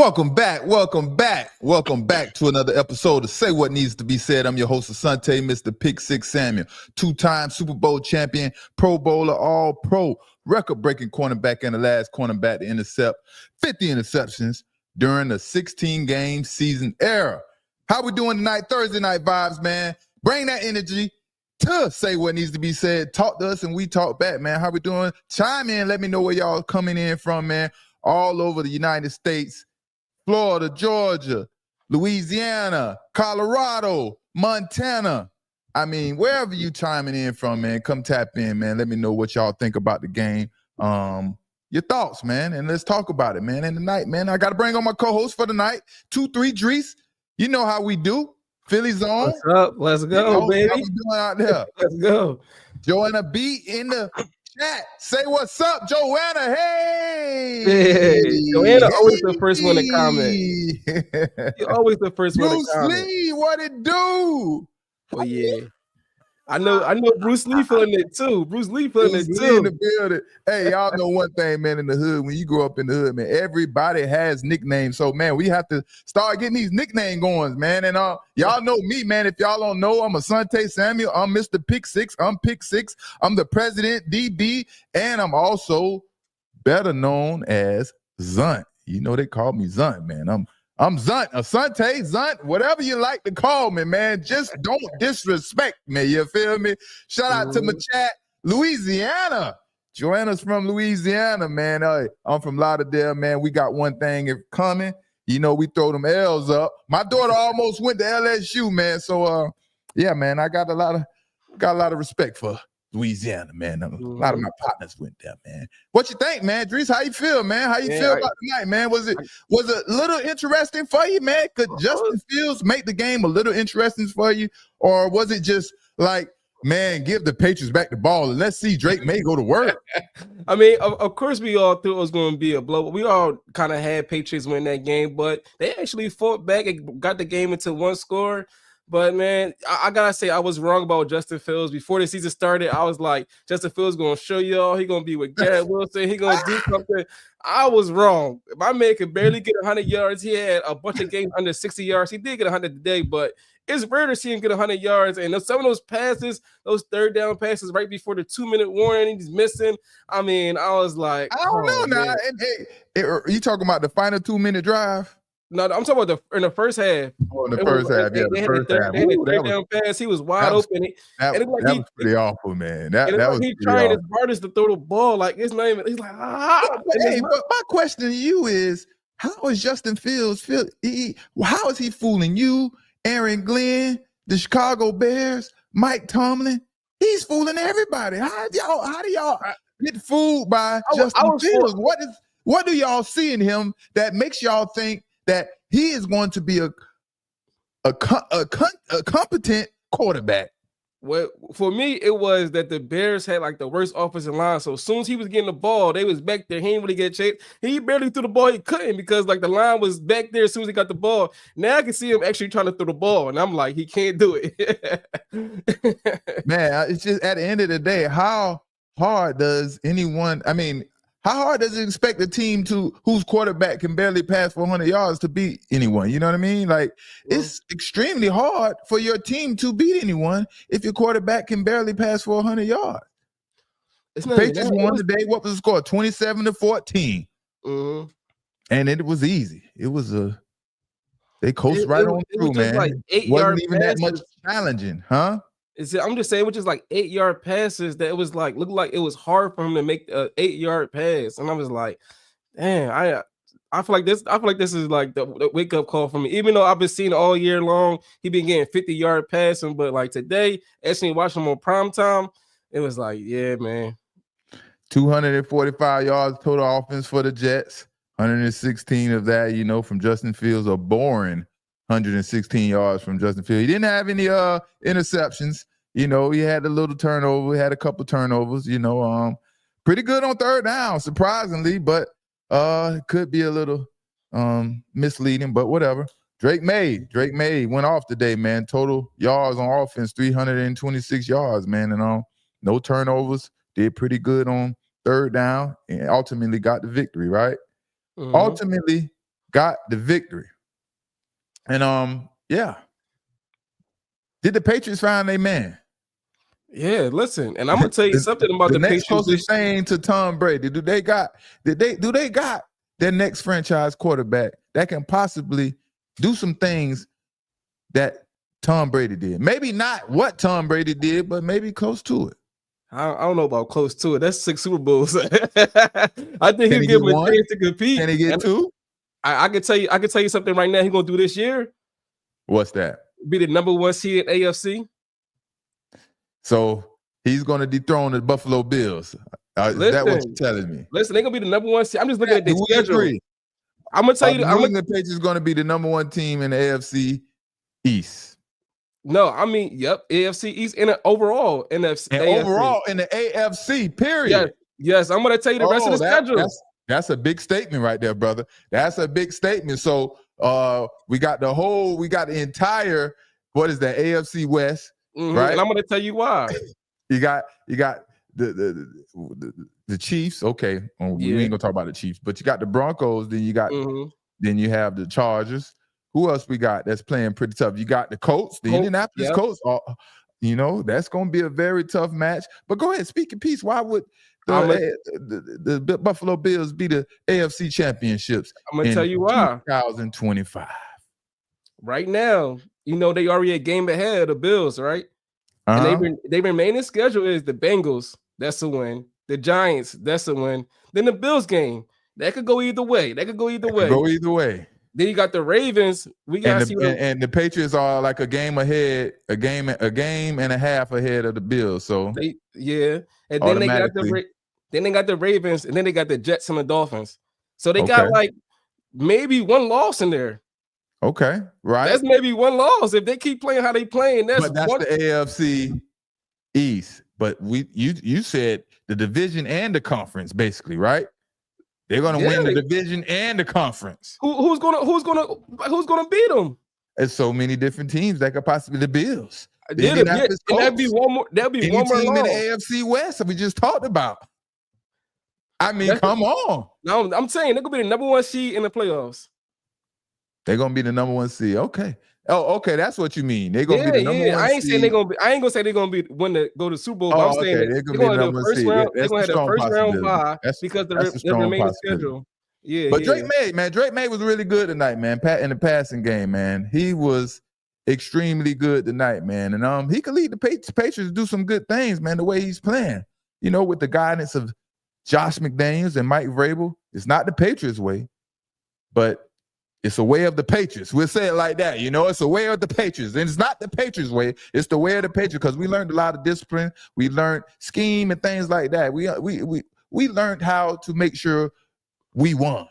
Welcome back to another episode of Say What Needs to Be Said. I'm your host, Asante, Mr. Pick Six Samuel, two-time Super Bowl champion, Pro Bowler, All-Pro, record-breaking cornerback, and the last cornerback to intercept 50 interceptions during the 16-game season era. How we doing tonight? Thursday night vibes, man. Bring that energy to Say What Needs to Be Said. Talk to us and we talk back, man. How we doing? Chime in. Let me know where y'all coming in from, man. All over the United States. Florida, Georgia, Louisiana, Colorado, Montana. I mean, wherever you chiming in from, man, come tap in, man. Let me know what y'all think about the game. Your thoughts, man, and let's talk about it, man. And tonight, man, I got to bring on my co-host for the night, 2-3 Drees. You know how we do. Philly Zone. What's up? Let's go, baby. How we doing out there? Let's go. Joanna B in the chat. Say what's up, Joanna. Hey, Joanna always the first one to comment. You're always the first one to comment. Bruce Lee, what it do? Oh yeah. I know Bruce Lee feeling it too. Bruce Lee feeling it too. In the building. Hey, y'all know one thing, man, in the hood, when you grow up in the hood, man, everybody has nicknames. So, man, we have to start getting these nickname going, man. And y'all know me, man. If y'all don't know, I'm Asante Samuel. I'm Mr. Pick Six. I'm Pick Six. I'm the president, DB, and I'm also better known as Zunt. You know they call me Zunt, man. I'm Zunt, Asante, Zunt, whatever you like to call me, man. Just don't disrespect me, you feel me? Shout out to my chat, Louisiana. Joanna's from Louisiana, man. I'm from Lauderdale, man. We got one thing coming. You know, we throw them L's up. My daughter almost went to LSU, man. So, yeah, man, I got a lot of respect for Louisiana, man. A lot of my partners went there, man. What you think, man? Drees, how you feel, man? How you feel about tonight, man? Was it a little interesting for you, man? Could Justin Fields make the game a little interesting for you? Or was it just like, man, give the Patriots back the ball and let's see Drake Maye go to work? I mean, of course, we all thought it was going to be a blow. We all kind of had Patriots win that game, but they actually fought back and got the game into one score. But, man, I got to say, I was wrong about Justin Fields. Before the season started, I was like, Justin Fields going to show y'all. He going to be with Garrett Wilson. He going to do something. I was wrong. My man could barely get 100 yards. He had a bunch of games under 60 yards. He did get 100 today, but it's rare to see him get 100 yards. And some of those passes, those third down passes right before the 2-minute warning, he's missing. I mean, I was like, I don't know now. You talking about the final 2-minute drive? No, I'm talking about in the first half. Oh, in the first half, yeah, the first half. Third down pass, he was wide open. That was pretty awful, man. That was he trying his hardest to throw the ball. Like, it's not even, he's like, But my question to you is, how is Justin Fields how is he fooling you, Aaron Glenn, the Chicago Bears, Mike Tomlin? He's fooling everybody. How do y'all get fooled by Justin Fields? What do y'all see in him that makes y'all think that he is going to be a competent quarterback? Well, for me, it was that the Bears had like the worst offensive line. So as soon as he was getting the ball, they was back there. He didn't really get chased. He barely threw the ball. He couldn't because like the line was back there as soon as he got the ball. Now I can see him actually trying to throw the ball, and I'm like, he can't do it. Man, it's just at the end of the day, how hard does how hard does it expect a team whose quarterback can barely pass for 100 yards to beat anyone? You know what I mean? Like, it's extremely hard for your team to beat anyone if your quarterback can barely pass for 100 yards. Patriots won today. What was the score? 27-14. Mm-hmm. And it was easy. It was they coasted right on through, man. Like it wasn't even that much challenging, huh? I'm just saying, which is like 8-yard passes that it was like looked like it was hard for him to make an 8-yard pass, and I was like, damn, I feel like this is like the wake up call for me. Even though I've been seeing all year long, he been getting 50-yard passing, but like today, actually watching him on primetime, it was like, yeah, man. 245 yards total offense for the Jets. 116 of that, from Justin Fields, a boring 116 yards from Justin Fields. He didn't have any interceptions. He had a little turnover. He had a couple turnovers. Pretty good on third down, surprisingly, but it could be a little misleading. But whatever. Drake Maye went off today, man. Total yards on offense, 326 yards, man, and no turnovers. Did pretty good on third down and ultimately got the victory. Right. Mm-hmm. Ultimately, got the victory. And yeah. Did the Patriots find their man? Yeah, listen, and I'm gonna tell you something about the next Patriots. Closest thing to Tom Brady. Do they got their next franchise quarterback that can possibly do some things that Tom Brady did? Maybe not what Tom Brady did, but maybe close to it. I don't know about close to it. That's 6 Super Bowls. I think he'll give him a chance to compete. Can he get 2? I can tell you something right now. He's gonna do this year. What's that? Be the number 1 seed in AFC. So he's gonna dethrone the Buffalo Bills. Is that what you're telling me? Listen, they're gonna be the number 1 seed. I'm just looking at their schedule. Agree? I'm gonna tell you. The New England Patriots going to be the number 1 team in the AFC East. No, I mean, yep, AFC East in overall NFC. And overall in the AFC, period. Yes, I'm gonna tell you the rest of the schedule. That's a big statement right there, brother. That's a big statement. So we got the entire, what is that, AFC West, right? And I'm gonna tell you why. You got the Chiefs. Okay, we ain't gonna talk about the Chiefs, but you got the Broncos. Then you got then you have the Chargers. Who else we got that's playing pretty tough? You got the Colts, the Indianapolis Colts. That's going to be a very tough match. But go ahead, speak in peace. Why would the Buffalo Bills be the AFC championships? I'm going to tell you why. 2025. Right now, they already a game ahead of the Bills, right? And they remaining schedule is the Bengals. That's a win. The Giants. That's a win. Then the Bills game. That could go either way. Then you got the Ravens. We got to see and the Patriots are like a game ahead, a game and a half ahead of the Bills. So and then they got the Ravens, and then they got the Jets and the Dolphins. So they got like maybe 1 loss in there. Okay, right. That's maybe 1 loss if they keep playing how they playing. That's the AFC East. But you said the division and the conference, basically, right? They're gonna win the division and the conference. Who's gonna beat them? There's so many different teams that could possibly the Bills. That'd be one more. That'd be one more team loss. in the AFC West that we just talked about. I mean, come on. No, I'm saying they're gonna be the number 1 seed in the playoffs. They're gonna be the number 1 seed. Okay. Oh, okay. That's what you mean. They're gonna be the number 1 I ain't seed. saying they're gonna be. I ain't gonna say they're gonna be when to go to Super Bowl. But I'm saying they're gonna have the first round. They're gonna have the first round bye because the remaining schedule. Yeah, but Drake Maye was really good tonight, man. In the passing game, man, he was extremely good tonight, man. And he could lead the Patriots to do some good things, man. The way he's playing, with the guidance of Josh McDaniels and Mike Vrabel. It's not the Patriots way, but it's a way of the Patriots. We'll say it like that, It's a way of the Patriots, and it's not the Patriots way. It's the way of the Patriots because we learned a lot of discipline. We learned scheme and things like that. We learned how to make sure we won.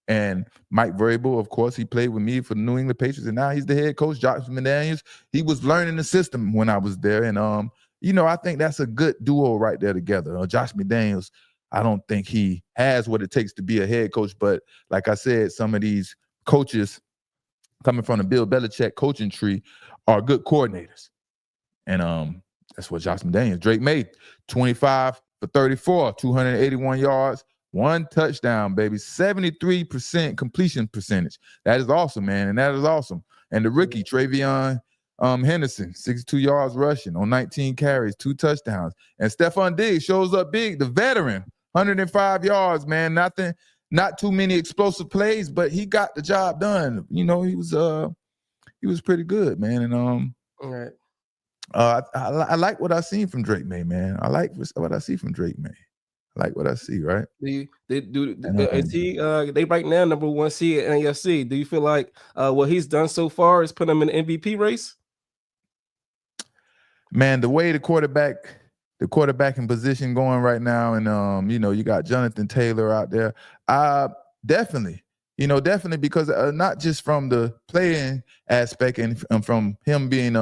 And Mike Vrabel, of course, he played with me for the New England Patriots, and now he's the head coach. Josh McDaniels, he was learning the system when I was there, and I think that's a good duo right there together. Josh McDaniels, I don't think he has what it takes to be a head coach, but like I said, some of these coaches coming from the Bill Belichick coaching tree are good coordinators, and that's what Josh McDaniels. Drake Maye, 25 for 34, 281 yards. 1 touchdown, baby. 73% completion percentage. That is awesome, man. And that is awesome. And the rookie, Travion Henderson, 62 yards rushing on 19 carries, 2 touchdowns. And Stephon Diggs shows up big, the veteran, 105 yards, man. Not too many explosive plays, but he got the job done. He was pretty good, man. And all right. I like what I seen from Drake Maye, man. I like what I see from Drake Maye. I like what I see, right? Is he they right now number 1 seed in AFC? Do you feel like what he's done so far is put him in the MVP race? Man, the way the quarterbacking position going right now, and you got Jonathan Taylor out there. Definitely because not just from the playing aspect and from him being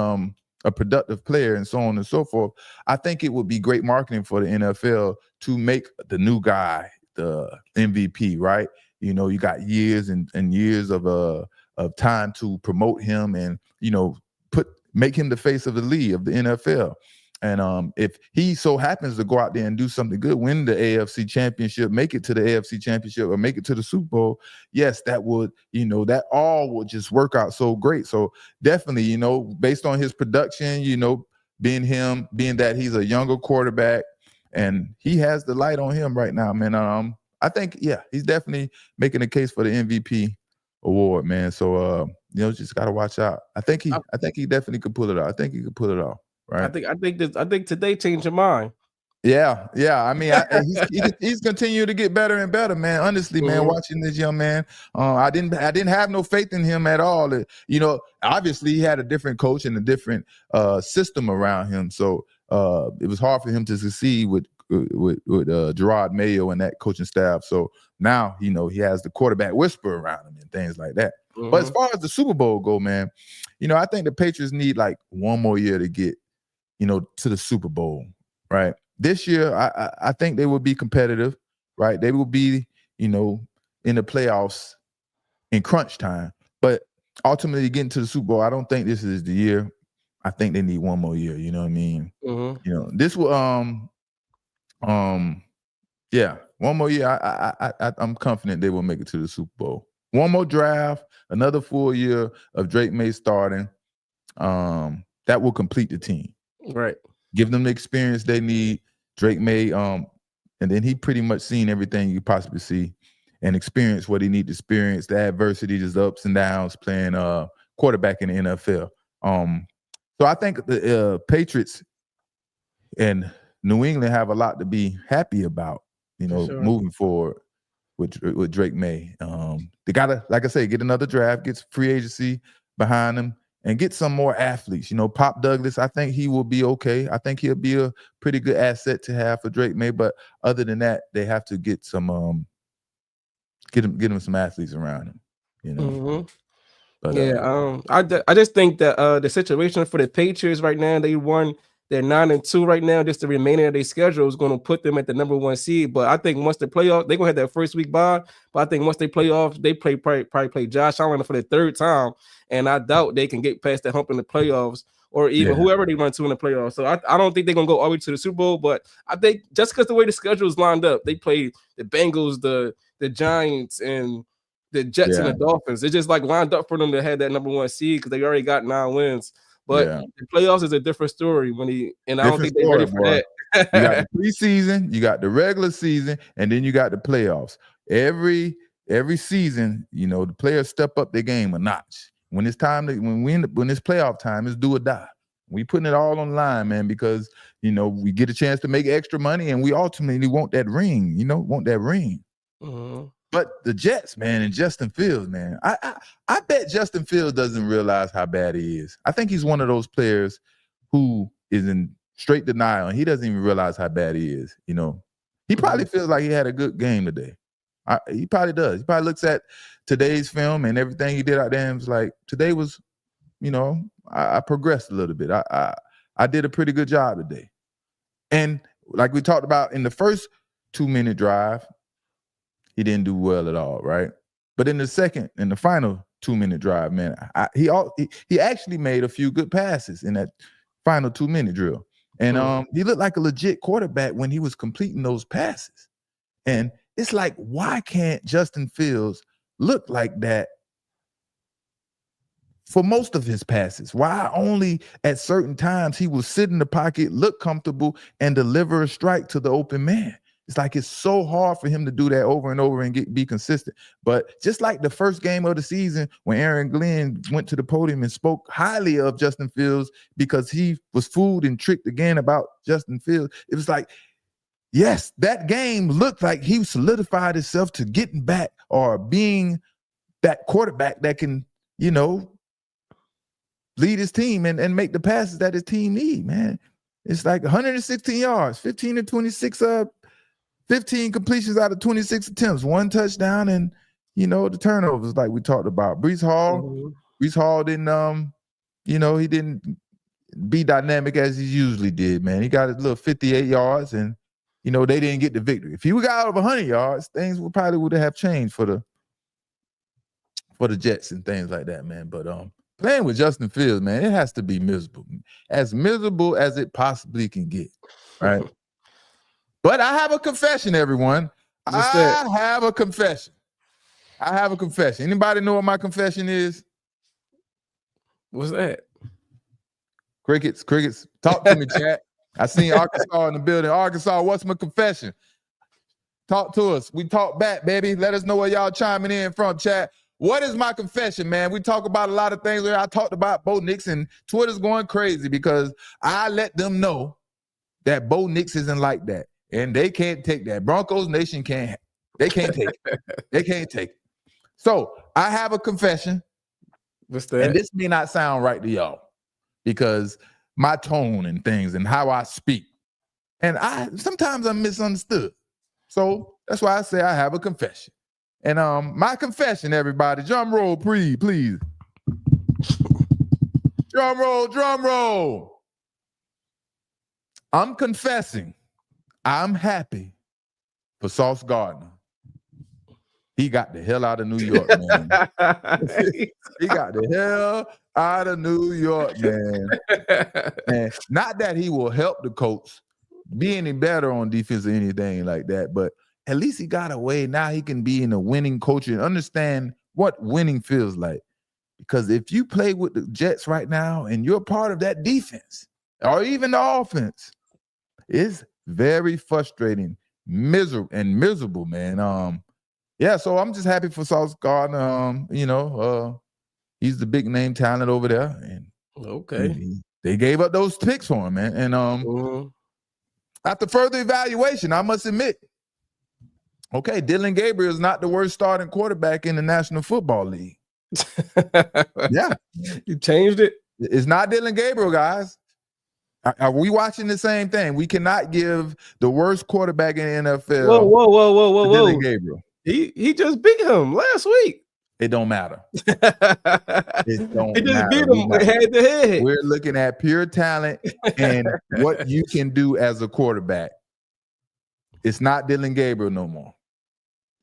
a productive player and so on and so forth. I think it would be great marketing for the NFL to make the new guy the MVP, right? You got years and years of time to promote him and make him the face of the league of the NFL. And if he so happens to go out there and do something good, win the AFC Championship, make it to the AFC Championship, or make it to the Super Bowl, yes, that would, that all would just work out so great. So definitely, based on his production, being that he's a younger quarterback and he has the light on him right now, man. I think, he's definitely making a case for the MVP award, man. So just gotta watch out. I think he definitely could pull it out. I think he could pull it off. Right. I think today changed your mind. Yeah. I mean, he's continued to get better and better, man. Honestly, man, watching this young man, I didn't have no faith in him at all. Obviously, he had a different coach and a different system around him, so it was hard for him to succeed with Drake Maye and that coaching staff. So now, he has the quarterback whisper around him and things like that. But as far as the Super Bowl go, man, I think the Patriots need like one more year to get to the Super Bowl, right? This year, I think they will be competitive, right? They will be, in the playoffs in crunch time. But ultimately, getting to the Super Bowl, I don't think this is the year. I think they need one more year. You know what I mean? This will, one more year. I'm confident they will make it to the Super Bowl. One more draft, another full year of Drake Maye starting. That will complete the team. Right. Give them the experience they need. Drake Maye, and then he pretty much seen everything you possibly see and experience what he need to experience, the adversity, the ups and downs, playing quarterback in the NFL. So I think the Patriots and New England have a lot to be happy about, moving forward with Drake Maye. They gotta, like I say, get another draft, get free agency behind them, and get some more athletes. Pop Douglas, I think he will be okay. I think he'll be a pretty good asset to have for Drake Maye. But other than that, they have to get some get him some athletes around him. But, I just think that the situation for the Patriots right now, they're 9-2 right now. Just the remaining of their schedule is going to put them at the number 1 seed. But I think once they play off, they're going to have that first week bye. But I think once they play off, they probably play Josh Allen for the third time. And I doubt they can get past that hump in the playoffs or even whoever they run to in the playoffs. So I don't think they're going to go all the way to the Super Bowl. But I think just because the way the schedule is lined up, they play the Bengals, the Giants, and the Jets and the Dolphins. It's just like lined up for them to have that number 1 seed because they already got 9 wins. But the playoffs is a different story I don't think they're ready for that. You got the preseason, you got the regular season, and then you got the playoffs. Every season, the players step up their game a notch. When it's time when it's playoff time, it's do or die. We putting it all on the line, man, because we get a chance to make extra money, and we ultimately want that ring. But the Jets, man, and Justin Fields, man, I bet Justin Fields doesn't realize how bad he is. I think he's one of those players who is in straight denial, and he doesn't even realize how bad he is. He probably feels like he had a good game today. He probably does. He probably looks at today's film and everything he did out there and was like, today was, I progressed a little bit. I did a pretty good job today. And like we talked about in the first 2-minute drive, he didn't do well at all, right? But in the final 2-minute drive, man, he actually made a few good passes in that final 2-minute drill. And he looked like a legit quarterback when he was completing those passes. And it's like, why can't Justin Fields look like that for most of his passes? Why only at certain times he will sit in the pocket, look comfortable, and deliver a strike to the open man? It's like it's so hard for him to do that over and over and be consistent. But just like the first game of the season when Aaron Glenn went to the podium and spoke highly of Justin Fields because he was fooled and tricked again about Justin Fields, it was like, yes, that game looked like he solidified himself to getting back or being that quarterback that can, lead his team and make the passes that his team need, man. It's like 116 yards, 15 to 26 15 completions out of 26 attempts, 1 touchdown, and the turnovers like we talked about. Breece Hall didn't he didn't be dynamic as he usually did, man. He got his little 58 yards and they didn't get the victory. If he got over 100 yards, things would have changed for the Jets and things like that, man. But Playing with Justin Fields, man, it has to be miserable as it possibly can get, right? But I have a confession, everyone. What's that? I have a confession. Anybody know what my confession is? What's that? Crickets. Talk to me, chat. I seen Arkansas in the building. Arkansas, what's my confession? Talk to us. We talk back, baby. Let us know where y'all chiming in from, chat. What is my confession, man? We talk about a lot of things. I talked about Bo Nix, and Twitter's going crazy because I let them know that Bo Nix isn't like that, and they can't take that. Broncos Nation can't. They can't take it. They can't take it. So I have a confession. What's that? And this may not sound right to y'all because my tone and things and how I speak, and sometimes I'm misunderstood. So that's why I say I have a confession. And my confession, everybody, drum roll, please. Drum roll. I'm confessing I'm happy for Sauce Gardner. He got the hell out of New York, man. He got the hell out of New York, man. And not that he will help the coach be any better on defense or anything like that, but at least he got away. Now he can be in a winning culture and understand what winning feels like. Because if you play with the Jets right now and you're part of that defense or even the offense, it's very frustrating, miserable, man. Yeah, so I'm just happy for Sauce Gardner. He's the big name talent over there, and okay, they gave up those picks for him, man. And after further evaluation, I must admit, okay, Dylan Gabriel is not the worst starting quarterback in the National Football League. Yeah, you changed it. It's not Dylan Gabriel, guys. Are we watching the same thing? We cannot give the worst quarterback in the NFL. Whoa! Dylan Gabriel. He just beat him last week. It don't matter. It don't he just matter. beat him head to head. We're looking at pure talent and what you can do as a quarterback. It's not Dylan Gabriel no more.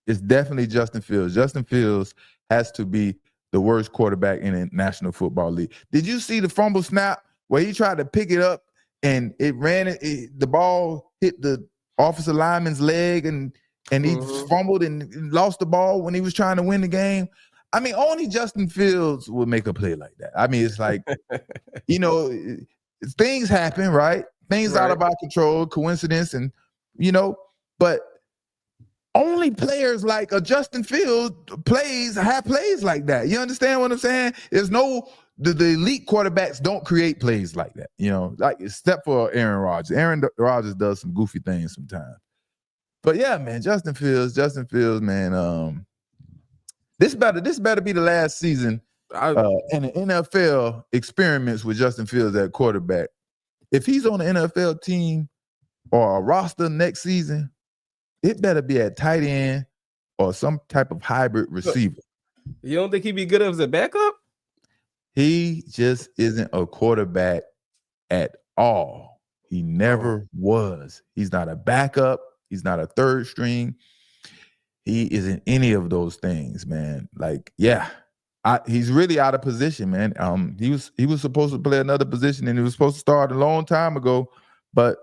It's definitely Justin Fields. Justin Fields has to be the worst quarterback in the National Football League. Did you see the fumble snap where he tried to pick it up and the ball hit the offensive lineman's leg and he fumbled and lost the ball when he was trying to win the game? I mean, only Justin Fields would make a play like that. I mean, it's like, things happen, right? Things out of our control, coincidence, and, but only players like a Justin Fields have plays like that. You understand what I'm saying? There's the elite quarterbacks don't create plays like that, like except for Aaron Rodgers. Aaron Rodgers does some goofy things sometimes. But yeah, man, Justin Fields, man. This better be the last season in the NFL experiments with Justin Fields at quarterback. If he's on the NFL team or a roster next season, it better be at tight end or some type of hybrid receiver. You don't think he'd be good as a backup? He just isn't a quarterback at all. He never was. He's not a backup. He's not a third string. He isn't any of those things, man. Like, yeah, he's really out of position, man. He was supposed to play another position, and he was supposed to start a long time ago, but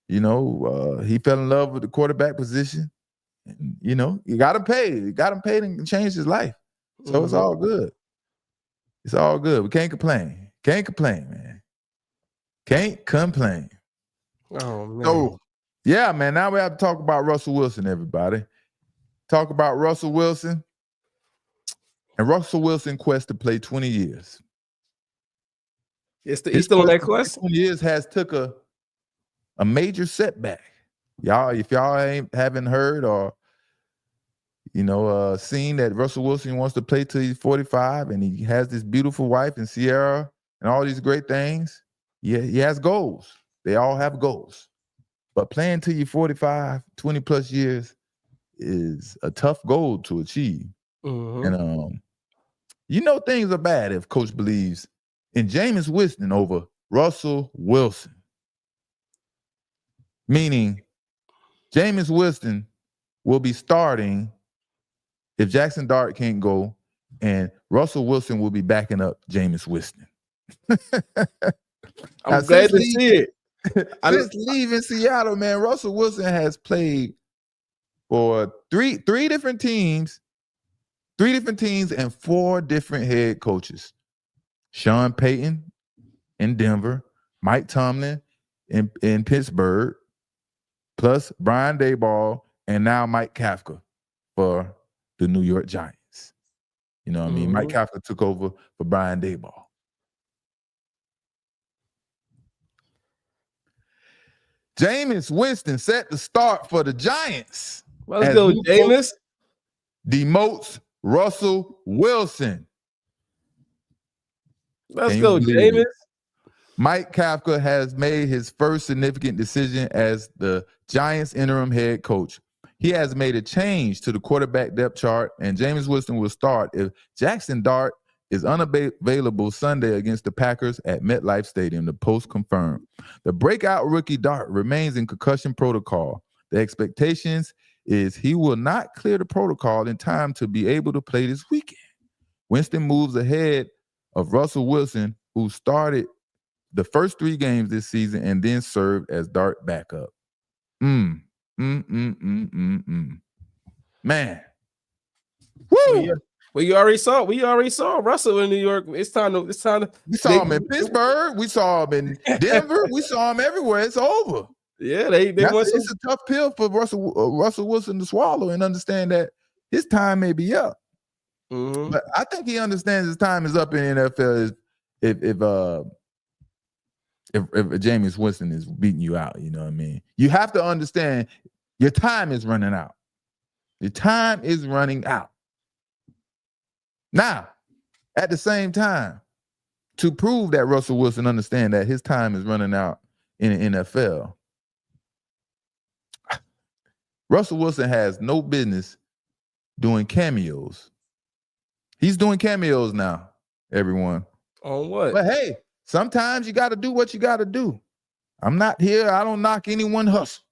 he fell in love with the quarterback position. And, you got to pay. You got to pay and change his life. So it's all good. It's all good. We can't complain. Can't complain, man. Can't complain. Oh, man. So, yeah, man, now we have to talk about Russell Wilson, everybody. Talk about Russell Wilson. And Russell Wilson quest to play 20 years. He's still on that quest? 20 years has took a major setback. Y'all, if y'all haven't heard or seen that Russell Wilson wants to play till he's 45 and he has this beautiful wife in Sierra and all these great things. Yeah, he has goals. They all have goals. But playing till you're 45, 20 plus years is a tough goal to achieve. And things are bad if coach believes in Jameis Winston over Russell Wilson. Meaning Jameis Winston will be starting if Jackson Dart can't go, and Russell Wilson will be backing up Jameis Winston. I'm glad to see it. Since leaving Seattle, man, Russell Wilson has played for three different teams and 4 different head coaches. Sean Payton in Denver, Mike Tomlin in Pittsburgh, plus Brian Daboll, and now Mike Kafka for the New York Giants. You know what I mean? Mike Kafka took over for Brian Daboll. Jameis Winston set the start for the Giants. Let's go, Jameis. Demotes Russell Wilson. Let's go, Jameis. Mike Kafka has made his first significant decision as the Giants' interim head coach. He has made a change to the quarterback depth chart, and Jameis Winston will start if Jackson Dart is unavailable Sunday against the Packers at MetLife Stadium, the Post confirmed. The breakout rookie Dart remains in concussion protocol. The expectations is he will not clear the protocol in time to be able to play this weekend. Winston moves ahead of Russell Wilson, who started the first 3 games this season and then served as Dart backup. Man. Woo! Well, you already saw. We already saw Russell in New York. It's time to. We saw him in Pittsburgh. We saw him in Denver. We saw him everywhere. It's over. Yeah, it's a tough pill for Russell Wilson to swallow and understand that his time may be up. But I think he understands his time is up in the NFL if Jameis Winston is beating you out. You know what I mean? You have to understand your time is running out. Your time is running out. Now, at the same time, to prove that Russell Wilson understands that his time is running out in the NFL, Russell Wilson has no business doing cameos. He's doing cameos now, everyone. On what? But hey, sometimes you got to do what you got to do. I'm not here. I don't knock anyone hustle.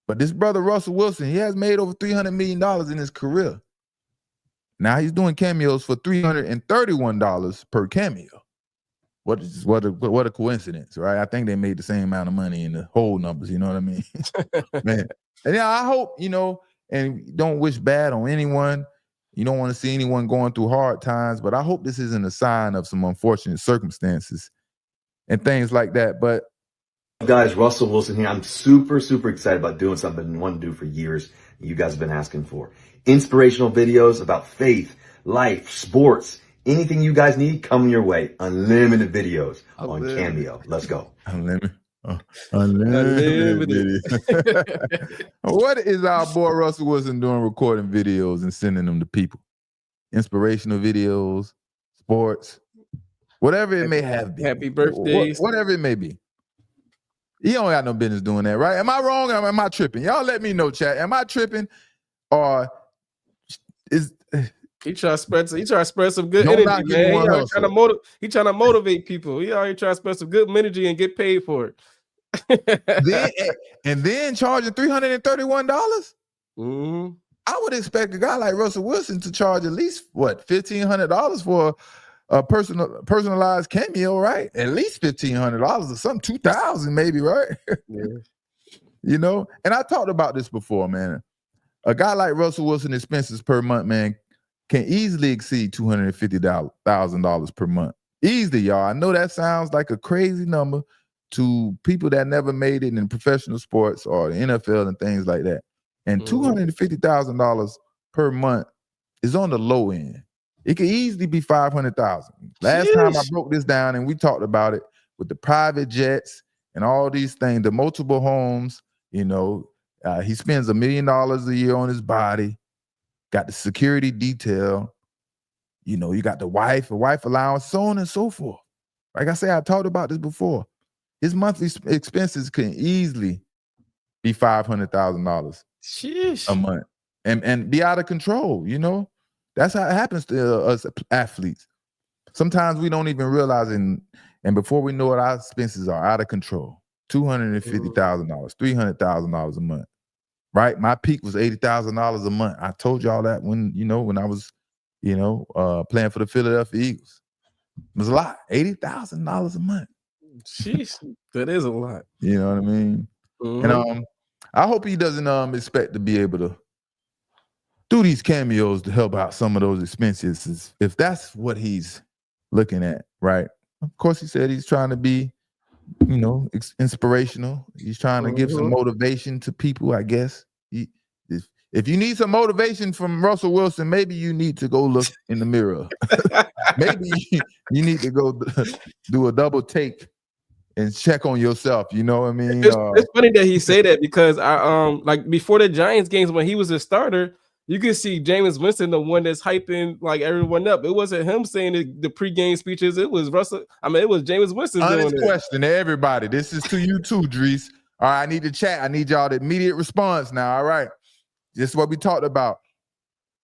But this brother, Russell Wilson, he has made over $300 million in his career. Now he's doing cameos for $331 per cameo. What a coincidence, right? I think they made the same amount of money in the whole numbers. You know what I mean? Man. And yeah, I hope, and don't wish bad on anyone. You don't want to see anyone going through hard times, but I hope this isn't a sign of some unfortunate circumstances and things like that. But guys, Russell Wilson here. I'm super, super excited about doing something I've been wanting to do for years. You guys have been asking for inspirational videos about faith, life, sports, anything you guys need, come your way. Unlimited videos on Cameo. Let's go. Unlimited. What is our boy Russell Wilson doing recording videos and sending them to people? Inspirational videos, sports, whatever it may have been. Happy birthdays. Whatever it may be. He don't got no business doing that, right? Am I wrong or am I tripping? Y'all let me know, chat. Am I tripping or is he trying to spread some good energy, man. He trying to motivate people. He already trying to spread some good energy and get paid for it. then charging $331. I would expect a guy like Russell Wilson to charge at least $1,500 for a personalized cameo, right? At least $1,500 or something, $2,000 maybe, right? Yeah. And I talked about this before, man. A guy like Russell Wilson expenses per month, man, can easily exceed $250,000 per month. Easily, y'all. I know that sounds like a crazy number to people that never made it in professional sports or the NFL and things like that. And $250,000 per month is on the low end. It could easily be $500,000. Last time I broke this down and we talked about it with the private jets and all these things, the multiple homes, he spends $1 million a year on his body, got the security detail, you got the wife allowance, so on and so forth. Like I said, I talked about this before. His monthly expenses can easily be $500,000 a month and be out of control, That's how it happens to us athletes. Sometimes we don't even realize it, and before we know it, our expenses are out of control. $250,000, $300,000 a month, right? My peak was $80,000 a month. I told y'all that when I was, playing for the Philadelphia Eagles. It was a lot, $80,000 a month. Sheesh, that is a lot. You know what I mean? Mm-hmm. And I hope he doesn't expect to be able to do these cameos to help out some of those expenses, if that's what he's looking at, right? Of course, he said he's trying to be, inspirational. He's trying to give some motivation to people, I guess. If you need some motivation from Russell Wilson, maybe you need to go look in the mirror. Maybe you need to go do a double take and check on yourself. You know what I mean? It's funny that he say that, because like before the Giants games when he was a starter, you could see Jameis Winston, the one that's hyping like everyone up. It wasn't him saying the pregame speeches. It was Russell. It was Jameis Winston Honest doing it. question to everybody. This is to you too, Drees. All right, I need to chat. I need y'all to immediate response now. All right. This is what we talked about.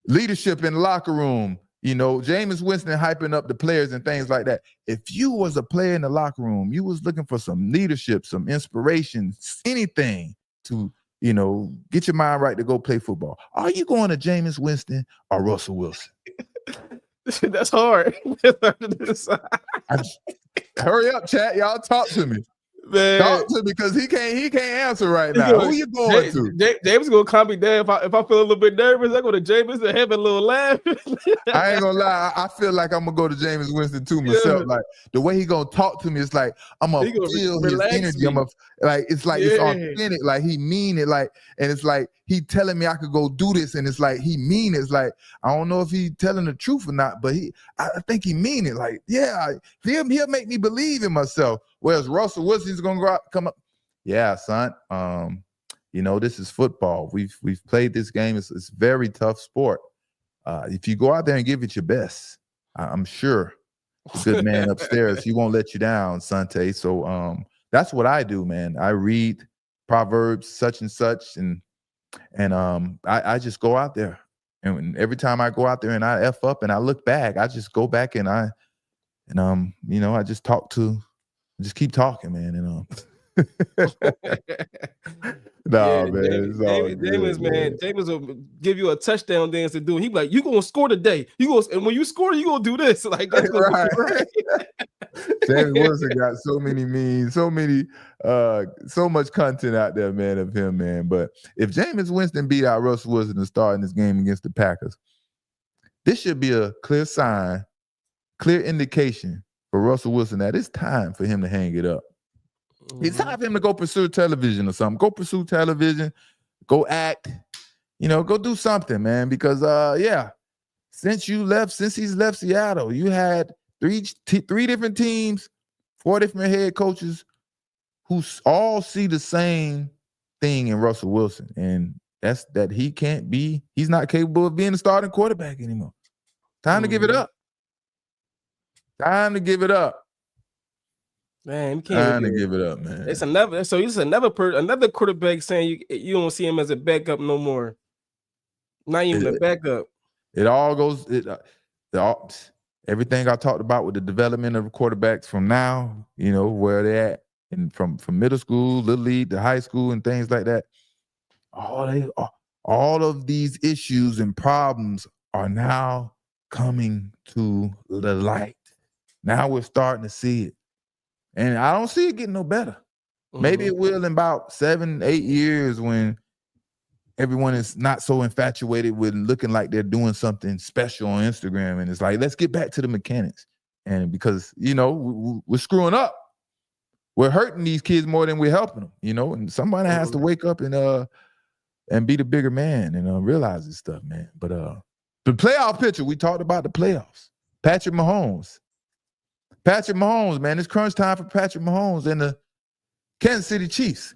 Leadership in the locker room. Jameis Winston hyping up the players and things like that. If you was a player in the locker room, you was looking for some leadership, some inspiration, anything to, get your mind right to go play football. Are you going to Jameis Winston or Russell Wilson? That's hard. Hurry up, chat. Y'all talk to me. Man. Talk to me, because he can't answer right now. Who you going to? James gonna calm me down. If I feel a little bit nervous, I go to James and have a little laugh. I ain't gonna lie. I feel like I'm gonna go to Jameis Winston too myself. Yeah. Like the way he gonna talk to me, it's like I'm gonna feel his energy. It's authentic. Like he mean it. Like, and it's like he telling me I could go do this, and it's like he mean it. It's like I don't know if he telling the truth or not, but I think he mean it. Like, yeah, he'll make me believe in myself. Whereas Russell Wilson's gonna come up. Yeah, son. This is football. We've played this game. It's a very tough sport. If you go out there and give it your best, I'm sure the good man upstairs, he won't let you down, Asante. So that's what I do, man. I read Proverbs such and such, and I just go out there. And every time I go out there and I F up and I look back, I just go back and I just just keep talking, man. James will give you a touchdown dance to do. He be like, "You gonna score today? And when you score, you gonna do this." Like that's right. James Wilson got so many memes, so much content out there, man, of him, man. But if Jameis Winston beat out Russell Wilson to start in this game against the Packers, this should be a clear sign, clear indication for Russell Wilson that it's time for him to hang it up. It's time for him to go pursue television or something. Go pursue television, go act, go do something, man. Because since he's left Seattle, you had three different teams, 4 different head coaches who all see the same thing in Russell Wilson, and that's that he's not capable of being a starting quarterback anymore. Time to give it up. Time to give it up. Man, you can't give it up, man. It's another quarterback saying you don't see him as a backup no more. Not even a backup. It all goes. Everything I talked about with the development of quarterbacks from now, where they're at, and from middle school, little league to high school, and things like that. All of these issues and problems are now coming to the light. Now we're starting to see it. And I don't see it getting no better. Maybe it will in about 7-8 years when everyone is not so infatuated with looking like they're doing something special on Instagram. And it's like, let's get back to the mechanics. And because, we're screwing up. We're hurting these kids more than we're helping them, and somebody has to wake up and be the bigger man and realize this stuff, man. But the playoff picture, we talked about the playoffs. Patrick Mahomes, man, it's crunch time for Patrick Mahomes and the Kansas City Chiefs.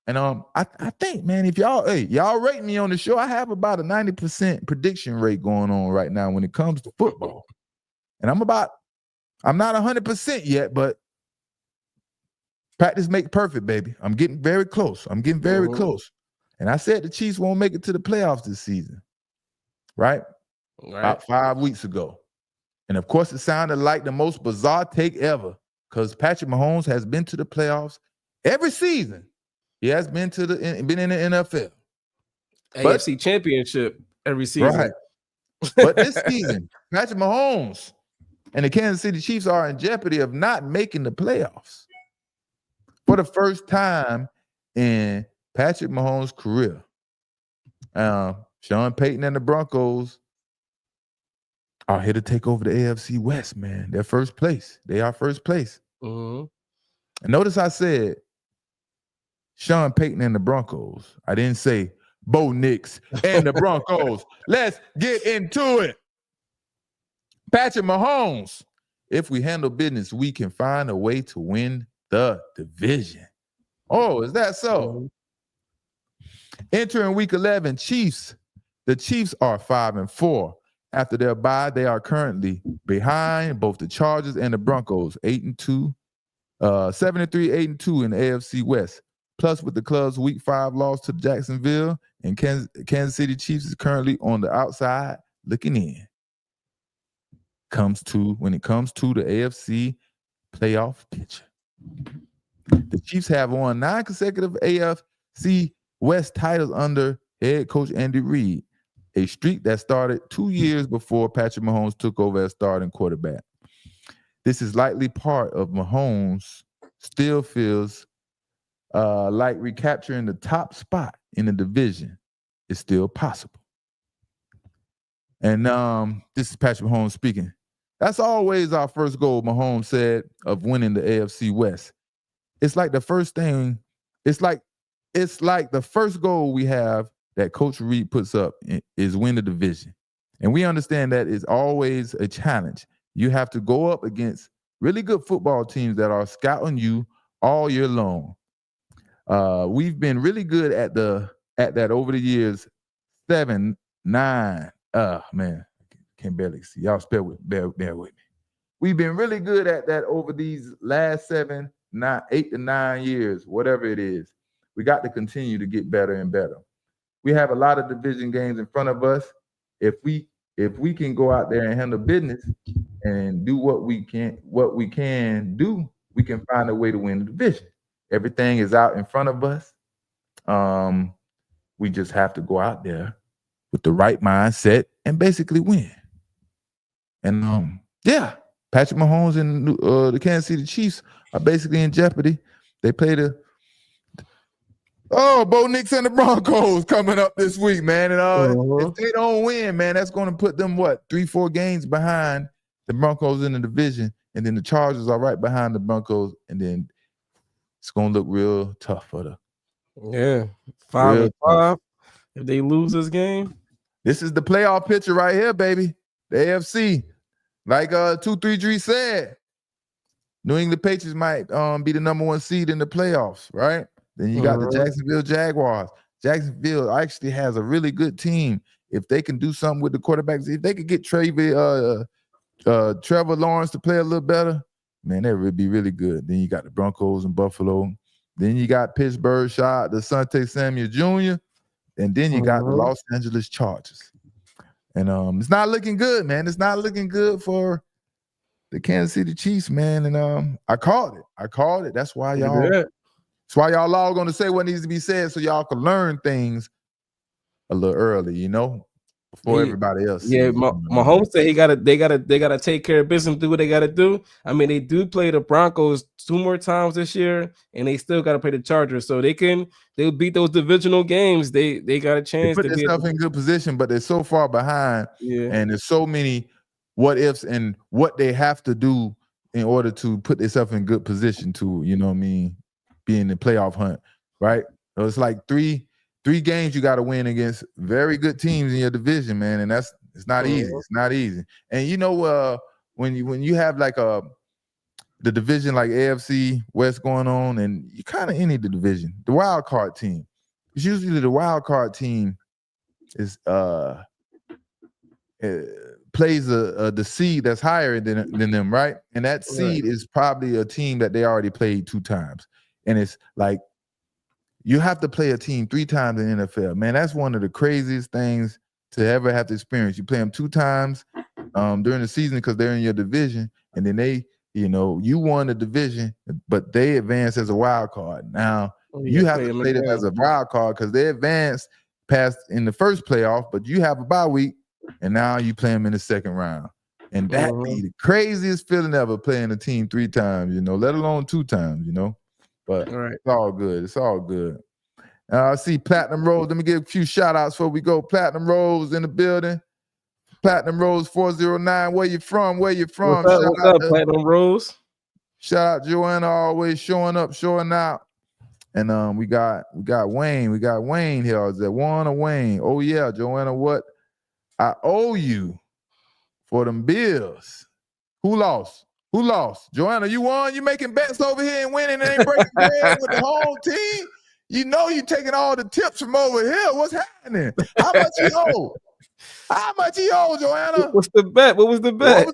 And I think, man, if y'all rate me on the show, I have about a 90% prediction rate going on right now when it comes to football. And I'm not 100% yet, but practice make perfect, baby. I'm getting very close. Close. And I said the Chiefs won't make it to the playoffs this season, right? About 5 weeks ago. And of course, it sounded like the most bizarre take ever because Patrick Mahomes has been to the playoffs every season. He has been in the NFL. AFC Championship every season. Right. But this season, Patrick Mahomes and the Kansas City Chiefs are in jeopardy of not making the playoffs for the first time in Patrick Mahomes' career. Sean Payton and the Broncos are here to take over the AFC West, man. They're first place. They are first place. Mm-hmm. And notice I said Sean Payton and the Broncos. I didn't say Bo Nix and the Broncos. Let's get into it. Patrick Mahomes. If we handle business, we can find a way to win the division. Oh, is that so? Entering week 11, Chiefs. The Chiefs are 5-4. After their bye, they are currently behind both the Chargers and the Broncos, 8-2, 7-3, 8-2 in the AFC West. Plus, with the club's Week 5 loss to Jacksonville, and Kansas City Chiefs is currently on the outside looking in. When it comes to the AFC playoff picture, the Chiefs have won 9 consecutive AFC West titles under head coach Andy Reid, a streak that started 2 years before Patrick Mahomes took over as starting quarterback. This is likely part of Mahomes still feels like recapturing the top spot in the division is still possible. And this is Patrick Mahomes speaking. That's always our first goal, Mahomes said, of winning the AFC West. It's like the first thing, it's like the first goal we have that Coach Reid puts up is win the division. And we understand that is always a challenge. You have to go up against really good football teams that are scouting you all year long. We've been really good at that over the years. 7, 9. Man, can't barely see. Y'all bear with me. We've been really good at that over these last 7, 9, 8 to 9 years, whatever it is. We got to continue to get better and better. We have a lot of division games in front of us. If we can go out there and handle business and do what we can do, we can find a way to win the division. Everything is out in front of us. We just have to go out there with the right mindset and basically win. And Patrick Mahomes and the Kansas City Chiefs are basically in jeopardy. They play Bo Nix and the Broncos coming up this week, man. And if they don't win, man, that's going to put them 3-4 games behind the Broncos in the division, and then the Chargers are right behind the Broncos, and then it's going to look real tough for them. 5-5. If they lose this game, this is the playoff picture right here, baby. The AFC, like 233 said, New England Patriots might be the number 1 seed in the playoffs, right? Then you got the Jacksonville Jaguars. Jacksonville actually has a really good team. If they can do something with the quarterbacks, if they could get Trevor Lawrence to play a little better, man, that would be really good. Then you got the Broncos and Buffalo. Then you got Pittsburgh, the Asante Samuel Jr., and then you got the Los Angeles Chargers. And it's not looking good, man. It's not looking good for the Kansas City Chiefs, man. And I called it. That's why y'all. That's why y'all all going to say what needs to be said, so y'all can learn things a little early, before everybody else. Yeah, Mahomes said they gotta take care of business, do what they gotta do. I mean, they do play the Broncos 2 more times this year, and they still gotta play the Chargers, so they'll beat those divisional games. They got a chance to put themselves in good position, but they're so far behind, and there's so many what ifs and what they have to do in order to put themselves in good position to, be in the playoff hunt, right? So it's like three games you got to win against very good teams in your division, man, and it's not easy. It's not easy. And when you have like the division like AFC West going on, and you kind of any the division, the wild card team. It's usually the wild card team is plays the seed that's higher than them, right? And that seed is probably a team that they already played 2 times. And it's like you have to play a team 3 times in the NFL. Man, that's one of the craziest things to ever have to experience. You play them 2 times during the season because they're in your division, and then they, you won the division, but they advanced as a wild card. Now, you have to play them as a wild card because they advanced past in the first playoff, but you have a bye week and now you play them in the second round. And that be the craziest feeling ever, playing a team 3 times, let alone 2 times, But It's all good. It's all good. I see Platinum Rose. Let me give a few shout outs before we go. Platinum Rose in the building. Platinum Rose 409. Where you from? What's up, Platinum Rose? Shout out Joanna, always showing up, showing out. And we got Wayne. We got Wayne here. Is that Juan or Wayne? Oh yeah, Joanna, what I owe you for them bills. Who lost? Joanna, you won? You making bets over here and winning and ain't breaking bread with the home team? You know you taking all the tips from over here. What's happening? How much you owe? Joanna? What's the bet? What was the bet?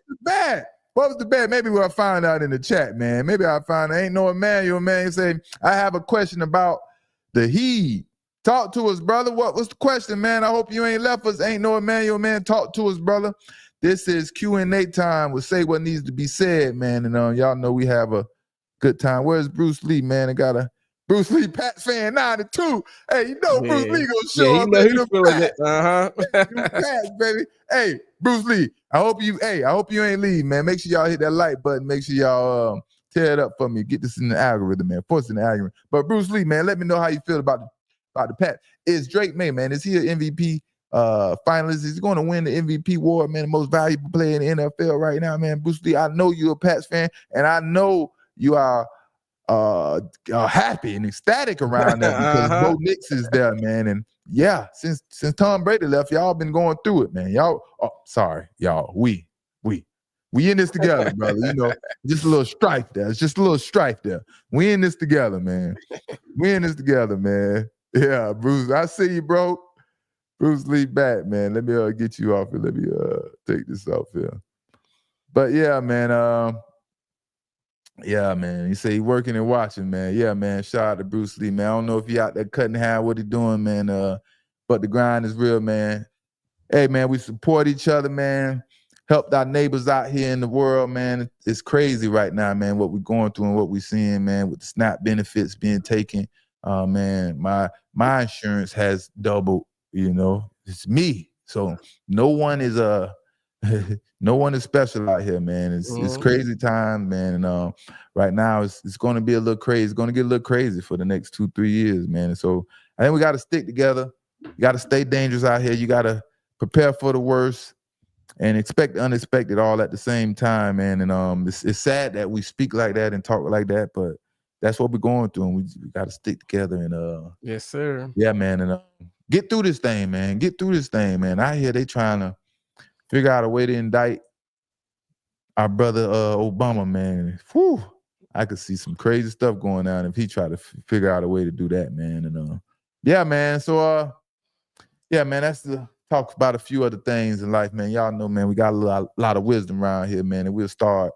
What was the bet? Maybe we'll find out in the chat, man. Maybe I'll find out. Ain't no Emmanuel, man. He say, I have a question about the Heat. Talk to us, brother. What was the question, man? I hope you ain't left us. Ain't no Emmanuel, man. Talk to us, brother. This is Q&A time. We'll say what needs to be said, man. And y'all know we have a good time. Where's Bruce Lee, man? I got a Bruce Lee Pats fan 92. Hey, Bruce Lee gonna show up. Yeah, he's feeling it. Pats, baby. Hey, Bruce Lee. I hope you ain't leave, man. Make sure y'all hit that like button. Make sure y'all tear it up for me. Get this in the algorithm, man. Put it in the algorithm. But Bruce Lee, man, let me know how you feel about the Pats. Is Drake Maye, man? Is he an MVP finalist? Is he going to win the MVP award, man? The most valuable player in the NFL right now, man. Bruce Lee, I know you're a Pats fan, and I know you are happy and ecstatic around that because Bo Nix is there, man. And yeah, since Tom Brady left, y'all been going through it, man. We in this together, brother. Just a little strife there. It's just a little strife there. We in this together, man. Yeah, Bruce, I see you, bro. Bruce Lee back, man. Let me get you off here. Let me take this off here. But yeah, man. Yeah, man. He say he working and watching, man. Yeah, man. Shout out to Bruce Lee, man. I don't know if he out there cutting hair, what he doing, man. But the grind is real, man. Hey, man, we support each other, man. Helped our neighbors out here in the world, man. It's crazy right now, man, what we're going through and what we're seeing, man, with the SNAP benefits being taken. Man, my insurance has doubled, It's me. So no one is no one is special out here, man. It's crazy time, man. And right now it's going to be a little crazy. It's going to get a little crazy for the next 2-3 years, man. And so I think we got to stick together. You got to stay dangerous out here. You got to prepare for the worst and expect the unexpected all at the same time, man. And it's sad that we speak like that and talk like that, but that's what we're going through, and we got to stick together. And yes, sir. Yeah, man. And get through this thing, man. I hear they trying to figure out a way to indict our brother Obama, man. Whew, I could see some crazy stuff going on if he tried to figure out a way to do that, man. And yeah, man. So yeah, man, that's the talk about a few other things in life, man. Y'all know, man, we got a lot of wisdom around here, man, and we'll start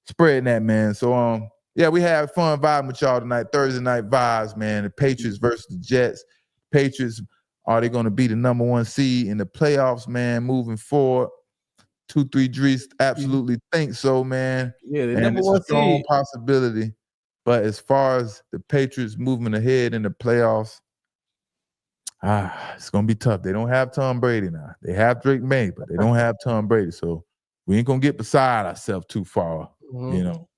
spreading that, man. So yeah, we had fun vibing with y'all tonight. Thursday night vibes, man. The Patriots versus the Jets. Patriots, are they going to be the number 1 seed in the playoffs, man, moving forward? 2-3 Drees absolutely think so, man. Yeah, the and number it's 1 a strong seed. possibility. But as far as the Patriots moving ahead in the playoffs, it's going to be tough. They don't have Tom Brady now. They have Drake Maye, but they don't have Tom Brady. So we ain't going to get beside ourselves too far,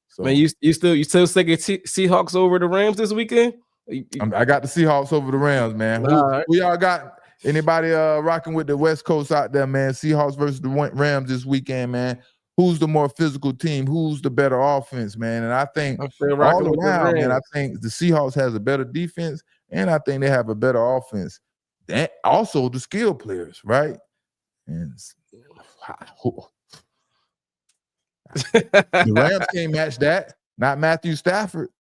So, man, you still thinking Seahawks over the Rams this weekend? I got the Seahawks over the Rams, man. Who y'all got? Anybody rocking with the West Coast out there, man? Seahawks versus the Rams this weekend, man. Who's the more physical team? Who's the better offense, man? And I think all around, man, I think the Seahawks has a better defense, and I think they have a better offense. And also the skill players, right? And the Rams can't match that. Not Matthew Stafford.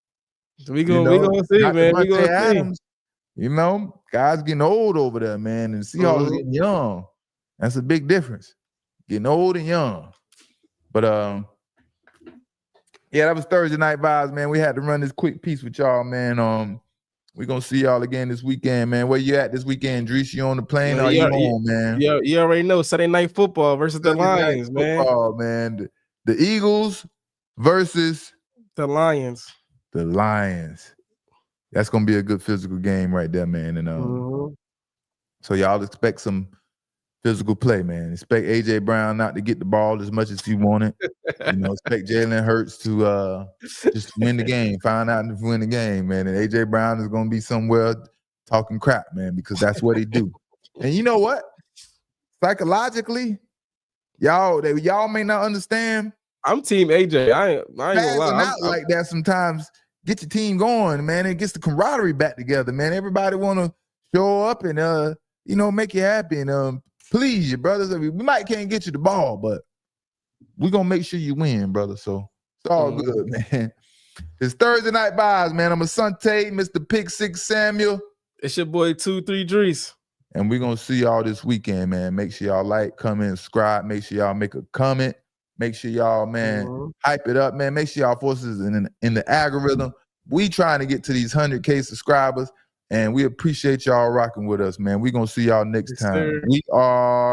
We gonna see, man. We gonna Adams. See. Guys getting old over there, man, and the Seahawks getting young. That's a big difference. Getting old and young. But yeah, that was Thursday night vibes, man. We had to run this quick piece with y'all, man. We're gonna see y'all again this weekend, man. Where you at this weekend, Drees? You on the plane or you home, man? Yeah, you already know. Saturday night football versus the Lions, man. The Eagles versus the Lions. The Lions. That's gonna be a good physical game right there, man. And so y'all expect some physical play, man. Expect AJ Brown not to get the ball as much as he wanted. Expect Jalen Hurts to just win the game, find out to win the game, man. And AJ Brown is gonna be somewhere talking crap, man, because that's what he do. And you know what? Psychologically, y'all may not understand. I'm team AJ. I ain't gonna lie. I'm like that sometimes. Get your team going, man. It gets the camaraderie back together, man. Everybody want to show up and make you happy and please you, brothers. I mean, we might can't get you the ball, but we're gonna make sure you win, brother. So it's all good, man. It's Thursday night vibes, man. I'm Asante, Mr. Pick Six Samuel. It's your boy 2-3 Drees. And we're gonna see y'all this weekend, man. Make sure y'all like, comment, subscribe. Make sure y'all make a comment. Make sure y'all, man, hype it up, man. Make sure y'all forces in the algorithm. We trying to get to these 100K subscribers, and we appreciate y'all rocking with us, man. We're gonna see y'all next time. We are